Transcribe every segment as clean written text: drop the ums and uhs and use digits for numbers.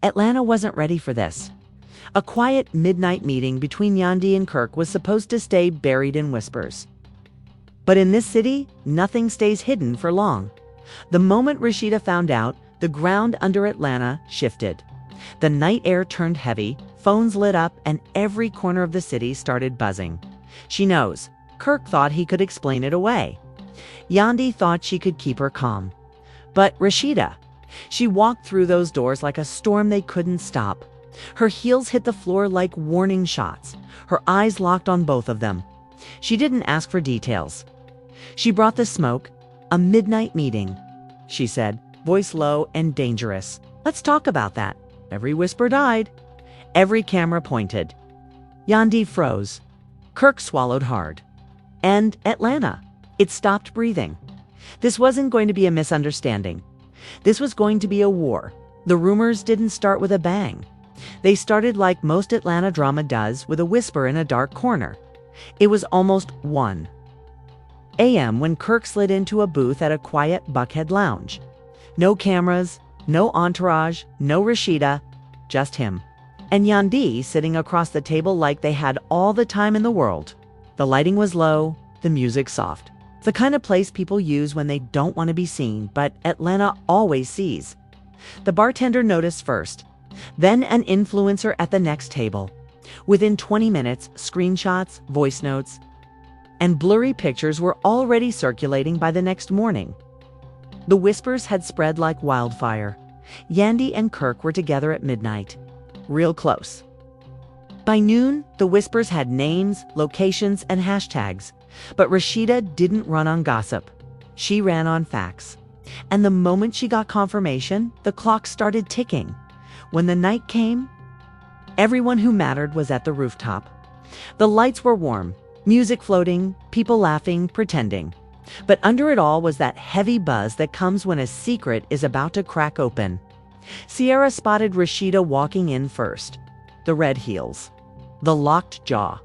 Atlanta wasn't ready for this. A quiet midnight meeting between Yandy and Kirk was supposed to stay buried in whispers. But in this city, nothing stays hidden for long. The moment Rasheeda found out, the ground under Atlanta shifted. The night air turned heavy, phones lit up, and every corner of the city started buzzing. She knows. Kirk thought he could explain it away. Yandy thought she could keep her calm. But Rasheeda, she walked through those doors like a storm they couldn't stop. Her heels hit the floor like warning shots. Her eyes locked on both of them. She didn't ask for details. She brought the smoke. A midnight meeting, she said, voice low and dangerous. Let's talk about that. Every whisper died. Every camera pointed. Yandy froze. Kirk swallowed hard. And Atlanta. It stopped breathing. This wasn't going to be a misunderstanding. This was going to be a war. The rumors didn't start with a bang. They started like most Atlanta drama does, with a whisper in a dark corner. It was almost 1 a.m. when Kirk slid into a booth at a quiet Buckhead lounge. No cameras, no entourage, no Rasheeda, just him. And Yandy sitting across the table like they had all the time in the world. The lighting was low, the music soft. The kind of place people use when they don't want to be seen, but Atlanta always sees. The bartender noticed first, then an influencer at the next table. Within 20 minutes, screenshots, voice notes, and blurry pictures were already circulating by the next morning. The whispers had spread like wildfire. Yandy and Kirk were together at midnight. Real close. By noon, the whispers had names, locations, and hashtags. But Rasheeda didn't run on gossip. She ran on facts. And the moment she got confirmation, the clock started ticking. When the night came, everyone who mattered was at the rooftop. The lights were warm, music floating, people laughing, pretending. But under it all was that heavy buzz that comes when a secret is about to crack open. Sierra spotted Rasheeda walking in first. The red heels, the locked jaw,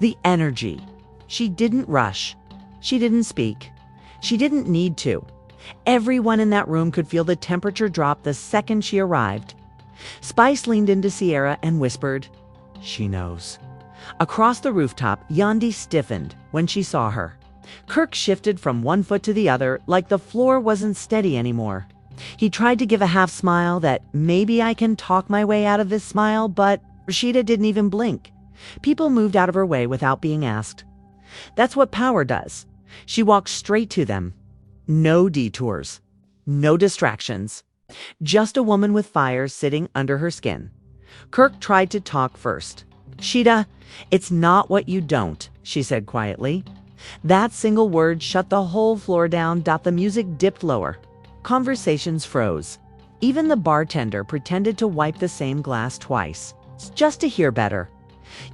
the energy. She didn't rush. She didn't speak. She didn't need to. Everyone in that room could feel the temperature drop the second she arrived. Spice leaned into Sierra and whispered, "She knows." Across the rooftop, Yandy stiffened when she saw her. Kirk shifted from one foot to the other like the floor wasn't steady anymore. He tried to give a half smile that maybe I can talk my way out of this smile, but Rasheeda didn't even blink. People moved out of her way without being asked. That's what power does. She walked straight to them. No detours. No distractions. Just a woman with fire sitting under her skin. Kirk tried to talk first. "Sheeda, it's not what you don't," she said quietly. That single word shut the whole floor down. The music dipped lower. Conversations froze. Even the bartender pretended to wipe the same glass twice, just to hear better.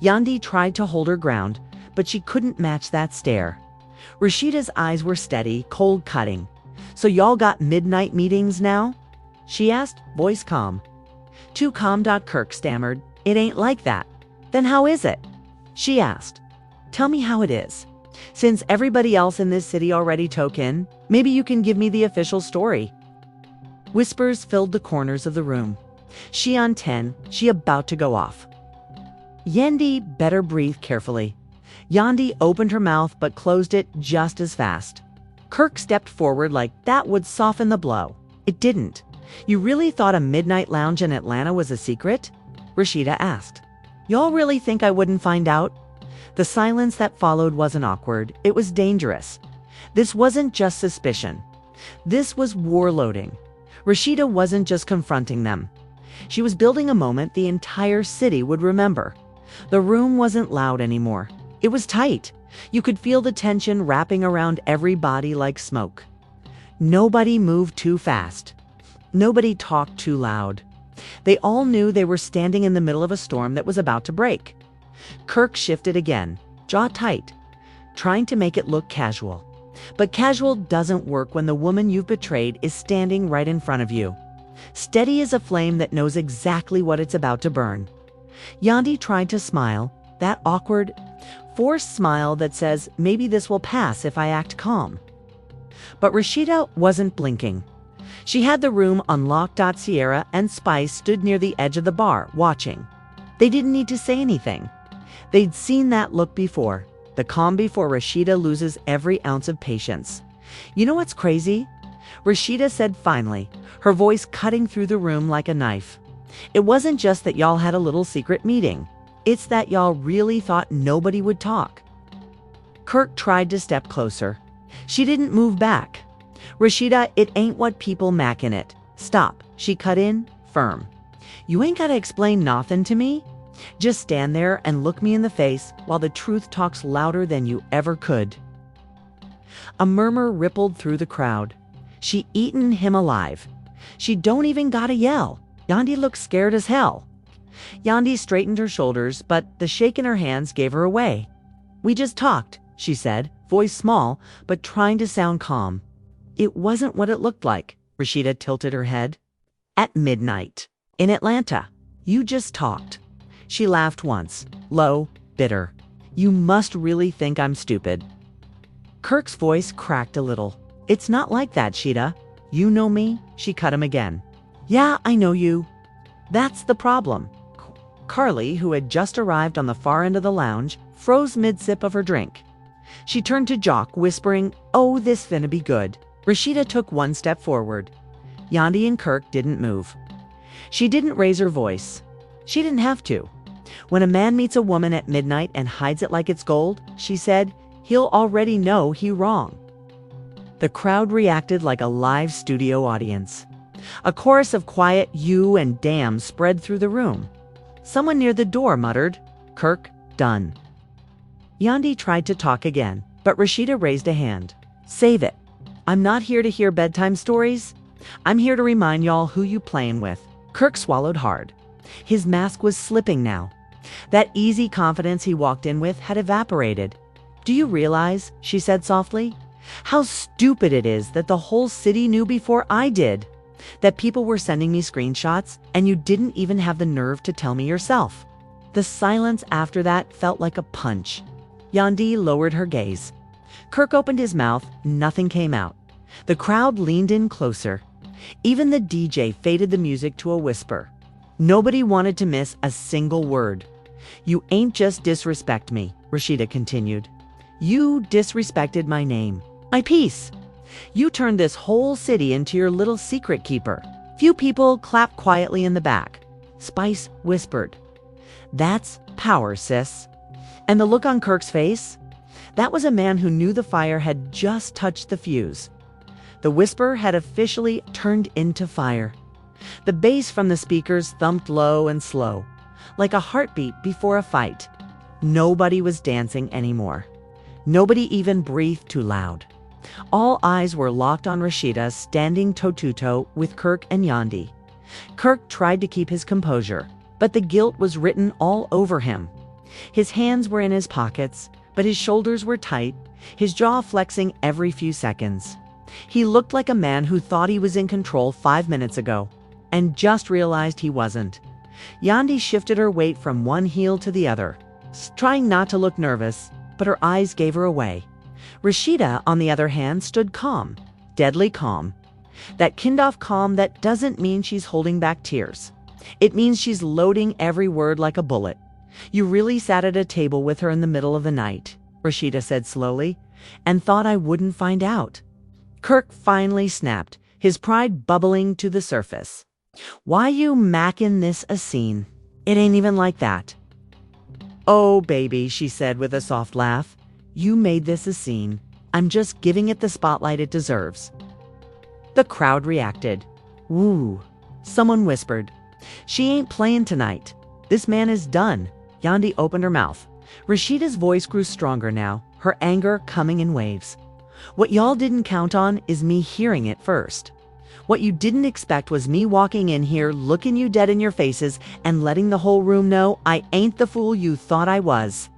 Yandy tried to hold her ground, but she couldn't match that stare. Rasheeda's eyes were steady, cold-cutting. "So y'all got midnight meetings now?" she asked, voice calm. Too calm. Kirk stammered. "It ain't like that." "Then how is it?" she asked. "Tell me how it is. Since everybody else in this city already took in, maybe you can give me the official story." Whispers filled the corners of the room. She on 10, she about to go off. Yandy better breathe carefully. Yandy opened her mouth but closed it just as fast. Kirk stepped forward like that would soften the blow. It didn't. "You really thought a midnight lounge in Atlanta was a secret?" Rasheeda asked. "Y'all really think I wouldn't find out?" The silence that followed wasn't awkward. It was dangerous. This wasn't just suspicion. This was warloading. Rasheeda wasn't just confronting them. She was building a moment the entire city would remember. The room wasn't loud anymore. It was tight. You could feel the tension wrapping around every body like smoke. Nobody moved too fast. Nobody talked too loud. They all knew they were standing in the middle of a storm that was about to break. Kirk shifted again, jaw tight, trying to make it look casual. But casual doesn't work when the woman you've betrayed is standing right in front of you. Steady as a flame that knows exactly what it's about to burn. Yandy tried to smile, that awkward, forced smile that says, maybe this will pass if I act calm. But Rasheeda wasn't blinking. She had the room unlocked. Sierra and Spice stood near the edge of the bar, watching. They didn't need to say anything. They'd seen that look before, the calm before Rasheeda loses every ounce of patience. You know what's crazy? Rasheeda said finally, her voice cutting through the room like a knife. It wasn't just that y'all had a little secret meeting. It's that y'all really thought nobody would talk. Kirk tried to step closer. She didn't move back. Rasheeda, it ain't what people mackin' it. Stop, she cut in, firm. You ain't gotta explain nothin' to me. Just stand there and look me in the face while the truth talks louder than you ever could. A murmur rippled through the crowd. She eaten him alive. She don't even gotta yell. Yandy looked scared as hell. Yandy straightened her shoulders, but the shake in her hands gave her away. We just talked, she said, voice small, but trying to sound calm. It wasn't what it looked like. Rasheeda tilted her head. At midnight. In Atlanta. You just talked. She laughed once, low, bitter. You must really think I'm stupid. Kirk's voice cracked a little. It's not like that, Sheeda. You know me? She cut him again. Yeah, I know you. That's the problem. Carly, who had just arrived on the far end of the lounge, froze mid-sip of her drink. She turned to Jock, whispering, "Oh, this finna be good." Rasheeda took one step forward. Yandy and Kirk didn't move. She didn't raise her voice. She didn't have to. When a man meets a woman at midnight and hides it like it's gold, she said, he'll already know he wrong. The crowd reacted like a live studio audience. A chorus of quiet "you" and "damn" spread through the room. Someone near the door muttered, "Kirk, done." Yandy tried to talk again, but Rasheeda raised a hand. "Save it. I'm not here to hear bedtime stories. I'm here to remind y'all who you playing with." Kirk swallowed hard. His mask was slipping now. That easy confidence he walked in with had evaporated. "Do you realize," she said softly, "how stupid it is that the whole city knew before I did? That people were sending me screenshots and you didn't even have the nerve to tell me yourself." The silence after that felt like a punch. Yandy lowered her gaze. Kirk opened his mouth, nothing came out. The crowd leaned in closer. Even the DJ faded the music to a whisper. Nobody wanted to miss a single word. "You ain't just disrespect me," Rasheeda continued. "You disrespected my name, my peace. You turned this whole city into your little secret keeper." Few people clapped quietly in the back. Spice whispered, "That's power, sis." And the look on Kirk's face? That was a man who knew the fire had just touched the fuse. The whisper had officially turned into fire. The bass from the speakers thumped low and slow, like a heartbeat before a fight. Nobody was dancing anymore. Nobody even breathed too loud. All eyes were locked on Rasheeda standing toe-to-toe with Kirk and Yandy. Kirk tried to keep his composure, but the guilt was written all over him. His hands were in his pockets, but his shoulders were tight, his jaw flexing every few seconds. He looked like a man who thought he was in control 5 minutes ago, and just realized he wasn't. Yandy shifted her weight from one heel to the other, trying not to look nervous, but her eyes gave her away. Rasheeda, on the other hand, stood calm, deadly calm. That kind-off calm that doesn't mean she's holding back tears. It means she's loading every word like a bullet. "You really sat at a table with her in the middle of the night," Rasheeda said slowly, "and thought I wouldn't find out." Kirk finally snapped, his pride bubbling to the surface. "Why you mackin' this a scene? It ain't even like that." "Oh, baby," she said with a soft laugh. "You made this a scene. I'm just giving it the spotlight it deserves." The crowd reacted. "Woo." Someone whispered, "She ain't playing tonight. This man is done." Yandy opened her mouth. Rasheeda's voice grew stronger now, her anger coming in waves. "What y'all didn't count on is me hearing it first. What you didn't expect was me walking in here, looking you dead in your faces, and letting the whole room know I ain't the fool you thought I was."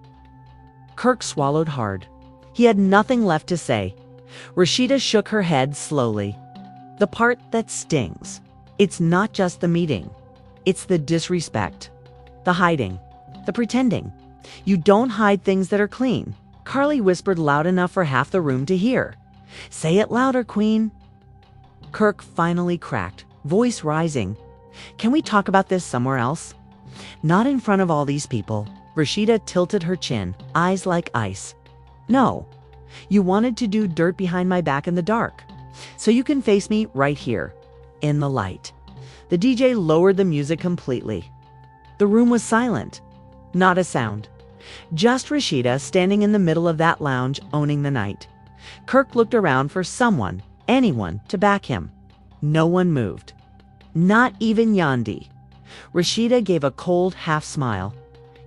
Kirk swallowed hard. He had nothing left to say. Rasheeda shook her head slowly. "The part that stings. It's not just the meeting. It's the disrespect. The hiding. The pretending. You don't hide things that are clean." Carly whispered loud enough for half the room to hear. "Say it louder, Queen." Kirk finally cracked, voice rising. Can we talk about this somewhere else? Not in front of all these people. Rasheeda tilted her chin, eyes like ice. No. You wanted to do dirt behind my back in the dark. So you can face me right here, in the light. The DJ lowered the music completely. The room was silent. Not a sound. Just Rasheeda standing in the middle of that lounge, owning the night. Kirk looked around for someone, anyone, to back him. No one moved. Not even Yandy. Rasheeda gave a cold half smile.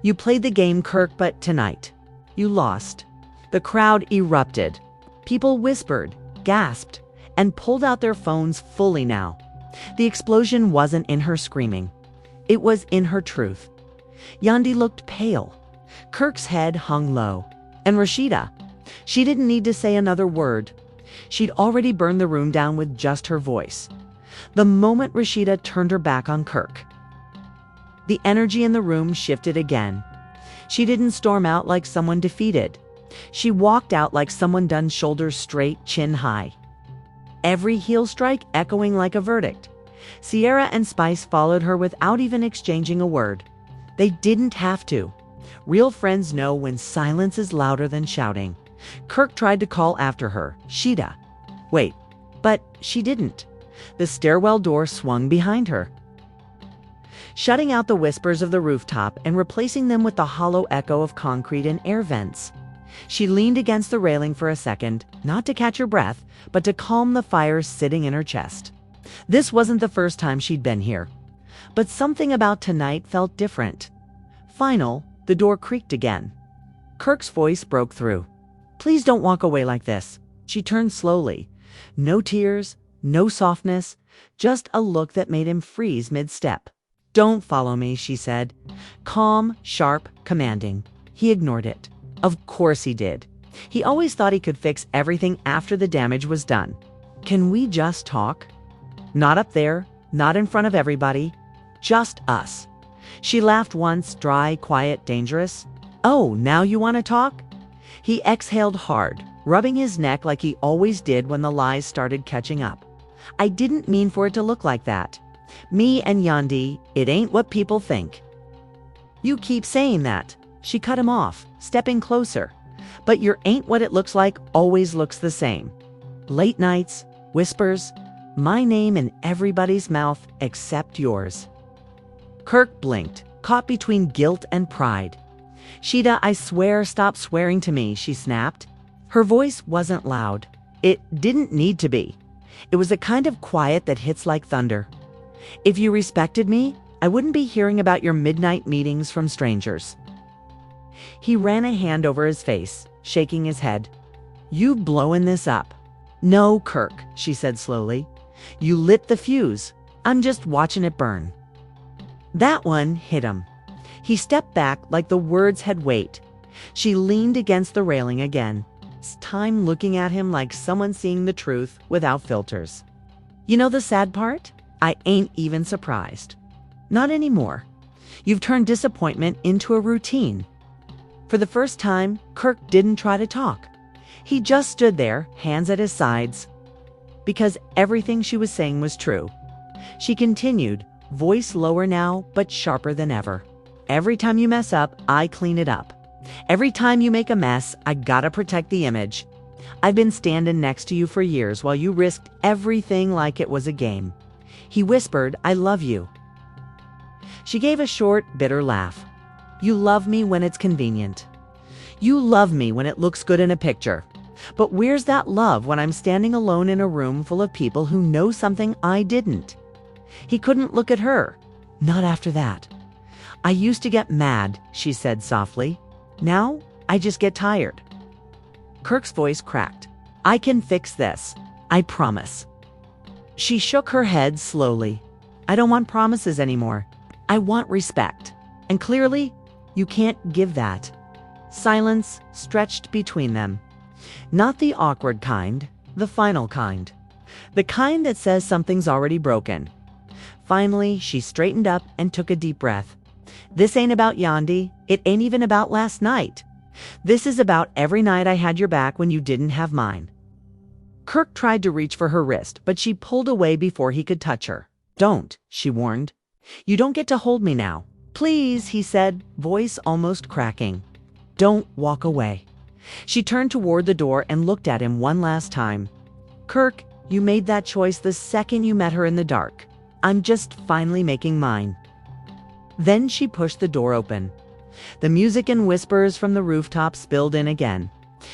You played the game, Kirk, but tonight, you lost. The crowd erupted. People whispered, gasped, and pulled out their phones fully now. The explosion wasn't in her screaming. It was in her truth. Yandy looked pale. Kirk's head hung low. And Rasheeda, she didn't need to say another word. She'd already burned the room down with just her voice. The moment Rasheeda turned her back on Kirk, the energy in the room shifted again. She didn't storm out like someone defeated. She walked out like someone done, shoulders straight, chin high. Every heel strike echoing like a verdict. Sierra and Spice followed her without even exchanging a word. They didn't have to. Real friends know when silence is louder than shouting. Kirk tried to call after her, Sheeda. Wait, but she didn't. The stairwell door swung behind her, shutting out the whispers of the rooftop and replacing them with the hollow echo of concrete and air vents. She leaned against the railing for a second, not to catch her breath, but to calm the fire sitting in her chest. This wasn't the first time she'd been here. But something about tonight felt different. Final, the door creaked again. Kirk's voice broke through. Please don't walk away like this. She turned slowly. No tears, no softness, just a look that made him freeze mid-step. Don't follow me, she said. Calm, sharp, commanding. He ignored it. Of course he did. He always thought he could fix everything after the damage was done. Can we just talk? Not up there, not in front of everybody. Just us. She laughed once, dry, quiet, dangerous. Oh, now you want to talk? He exhaled hard, rubbing his neck like he always did when the lies started catching up. I didn't mean for it to look like that. Me and Yandy, it ain't what people think. You keep saying that. She cut him off, stepping closer. But your ain't what it looks like always looks the same. Late nights, whispers, my name in everybody's mouth except yours. Kirk blinked, caught between guilt and pride. Sheeda, I swear, stop swearing to me, she snapped. Her voice wasn't loud. It didn't need to be. It was a kind of quiet that hits like thunder. If you respected me, I wouldn't be hearing about your midnight meetings from strangers. He ran a hand over his face, shaking his head. You blowing this up. No, Kirk, she said slowly. You lit the fuse. I'm just watching it burn. That one hit him. He stepped back like the words had weight. She leaned against the railing again, this time looking at him like someone seeing the truth without filters. You know the sad part? I ain't even surprised. Not anymore. You've turned disappointment into a routine. For the first time, Kirk didn't try to talk. He just stood there, hands at his sides. Because everything she was saying was true. She continued, voice lower now, but sharper than ever. Every time you mess up, I clean it up. Every time you make a mess, I gotta protect the image. I've been standing next to you for years while you risked everything like it was a game. He whispered, I love you. She gave a short, bitter laugh. You love me when it's convenient. You love me when it looks good in a picture. But where's that love when I'm standing alone in a room full of people who know something I didn't? He couldn't look at her. Not after that. I used to get mad, she said softly. Now, I just get tired. Kirk's voice cracked. I can fix this. I promise. She shook her head slowly. I don't want promises anymore. I want respect. And clearly, you can't give that. Silence stretched between them. Not the awkward kind, the final kind. The kind that says something's already broken. Finally, she straightened up and took a deep breath. This ain't about Yandy. It ain't even about last night. This is about every night I had your back when you didn't have mine. Kirk tried to reach for her wrist, but she pulled away before he could touch her. "Don't," she warned. "You don't get to hold me now." "Please," he said, voice almost cracking. "Don't walk away." She turned toward the door and looked at him one last time. "Kirk, you made that choice the second you met her in the dark. I'm just finally making mine." Then she pushed the door open. The music and whispers from the rooftop spilled in again.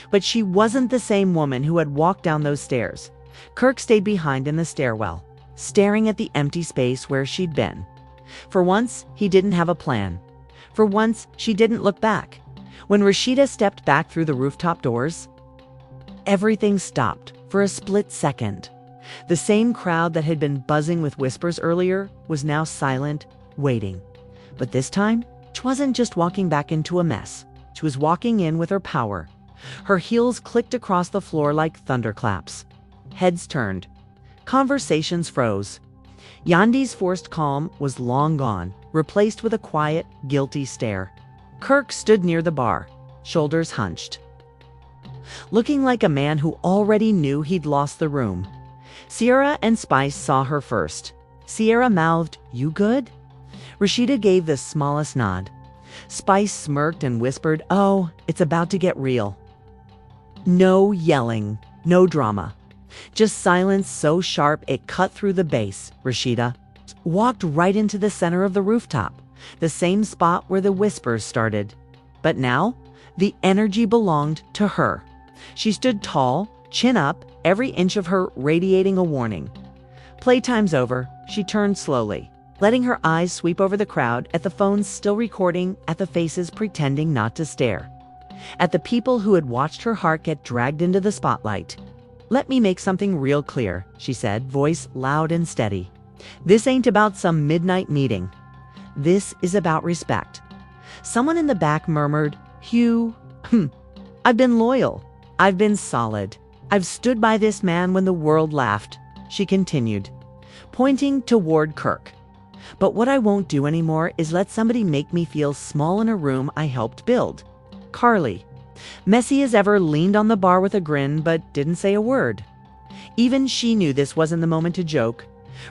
But she wasn't the same woman who had walked down those stairs. Kirk stayed behind in the stairwell, staring at the empty space where she'd been. For once, he didn't have a plan. For once, she didn't look back. When Rasheeda stepped back through the rooftop doors, everything stopped for a split second. The same crowd that had been buzzing with whispers earlier was now silent, waiting. But this time, she wasn't just walking back into a mess. She was walking in with her power. Her heels clicked across the floor like thunderclaps. Heads turned. Conversations froze. Yandy's forced calm was long gone, replaced with a quiet, guilty stare. Kirk stood near the bar, shoulders hunched, looking like a man who already knew he'd lost the room. Sierra and Spice saw her first. Sierra mouthed, "You good?" Rasheeda gave the smallest nod. Spice smirked and whispered, "Oh, it's about to get real." No yelling, no drama. Just silence so sharp it cut through the bass. Rasheeda walked right into the center of the rooftop, the same spot where the whispers started. But now, the energy belonged to her. She stood tall, chin up, every inch of her radiating a warning. Playtime's over, she turned slowly, letting her eyes sweep over the crowd, at the phones still recording, at the faces pretending not to stare, at the people who had watched her heart get dragged into the spotlight. "Let me make something real clear," she said, voice loud and steady. "This ain't about some midnight meeting. This is about respect." Someone in the back murmured, "Hugh, I've been loyal. I've been solid. I've stood by this man when the world laughed." She continued, pointing toward Kirk. "But what I won't do anymore is let somebody make me feel small in a room I helped build." Carly, messy as ever, leaned on the bar with a grin but didn't say a word. Even she knew this wasn't the moment to joke.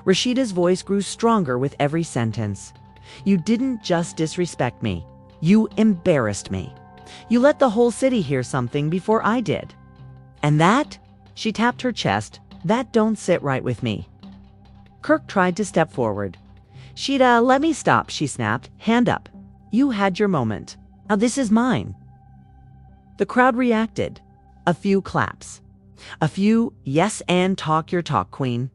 Rasheeda's voice grew stronger with every sentence. "You didn't just disrespect me. You embarrassed me. You let the whole city hear something before I did. And that," she tapped her chest, "that don't sit right with me." Kirk tried to step forward. "Sheeda, let me stop," she snapped. "Hand up. You had your moment. Now this is mine." The crowd reacted. A few claps. A few, "Yes, and talk your talk, queen."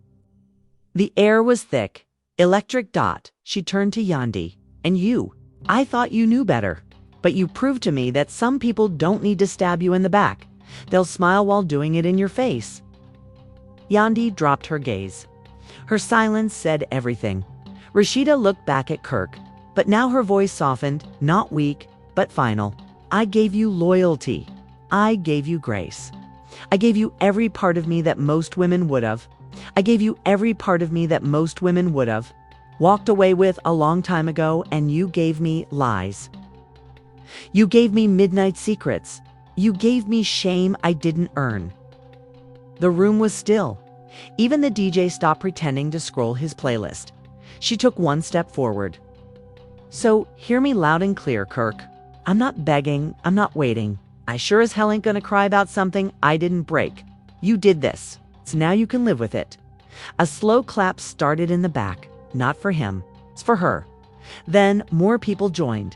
The air was thick. Electric dot. She turned to Yandy. "And you. I thought you knew better. But you proved to me that some people don't need to stab you in the back. They'll smile while doing it in your face." Yandy dropped her gaze. Her silence said everything. Rasheeda looked back at Kirk, but now her voice softened, not weak, but final. "I gave you loyalty. I gave you grace. I gave you every part of me that most women would have. I gave you every part of me that most women would have walked away with a long time ago, and you gave me lies. You gave me midnight secrets. You gave me shame I didn't earn." The room was still. Even the DJ stopped pretending to scroll his playlist. She took one step forward. "So hear me loud and clear, Kirk. I'm not begging. I'm not waiting. I sure as hell ain't gonna cry about something I didn't break. You did this, so now you can live with it." A slow clap started in the back. Not for him. It's for her. Then more people joined.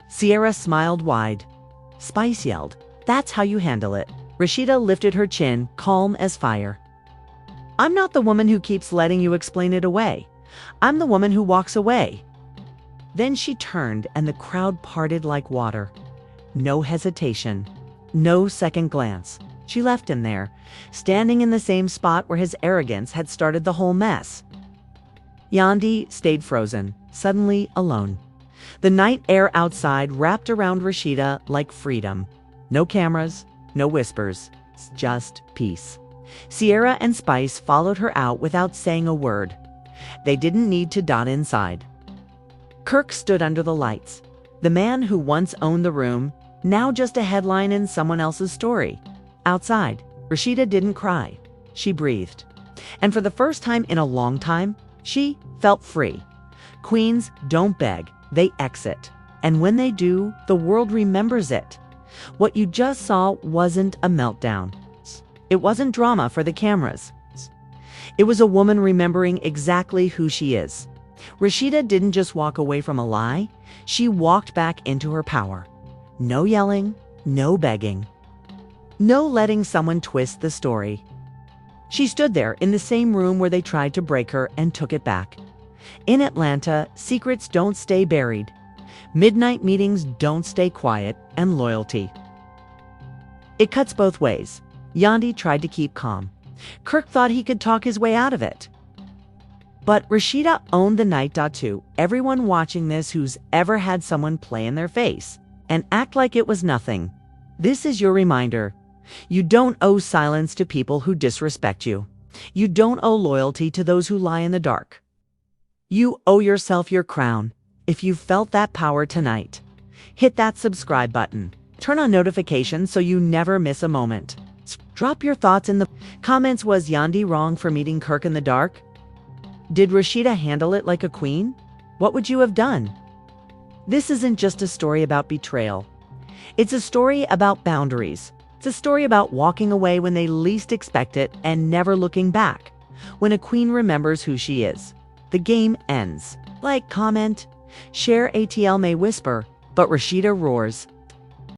Sierra smiled wide. Spice yelled, "That's how you handle it." Rasheeda lifted her chin, calm as fire. "I'm not the woman who keeps letting you explain it away. I'm the woman who walks away." Then she turned and the crowd parted like water. No hesitation. No second glance. She left him there, standing in the same spot where his arrogance had started the whole mess. Yandy stayed frozen, suddenly alone. The night air outside wrapped around Rasheeda like freedom. No cameras, no whispers, just peace. Sierra and Spice followed her out without saying a word. They didn't need to dot inside. Kirk stood under the lights. The man who once owned the room, now just a headline in someone else's story. Outside, Rasheeda didn't cry. she breathed. And for the first time in a long time, she felt free. Queens don't beg, they exit. And when they do, the world remembers it. What you just saw wasn't a meltdown. It wasn't drama for the cameras. It was a woman remembering exactly who she is. Rasheeda didn't just walk away from a lie, she walked back into her power. No yelling, no begging, no letting someone twist the story. She stood there in the same room where they tried to break her and took it back. In Atlanta, secrets don't stay buried. Midnight meetings don't stay quiet, and loyalty. It cuts both ways. Yandy tried to keep calm. Kirk thought he could talk his way out of it. But Rasheeda owned the night. Too. Everyone watching this who's ever had someone play in their face and act like it was nothing. This is your reminder. You don't owe silence to people who disrespect you. You don't owe loyalty to those who lie in the dark. You owe yourself your crown. If you felt that power tonight, hit that subscribe button. Turn on notifications so you never miss a moment. Drop your thoughts in the comments. Was Yandy wrong for meeting Kirk in the dark? Did Rasheeda handle it like a queen? What would you have done? This isn't just a story about betrayal. It's a story about boundaries. It's a story about walking away when they least expect it and never looking back. When a queen remembers who she is, the game ends. Like, comment, share. ATL may whisper, but Rasheeda roars.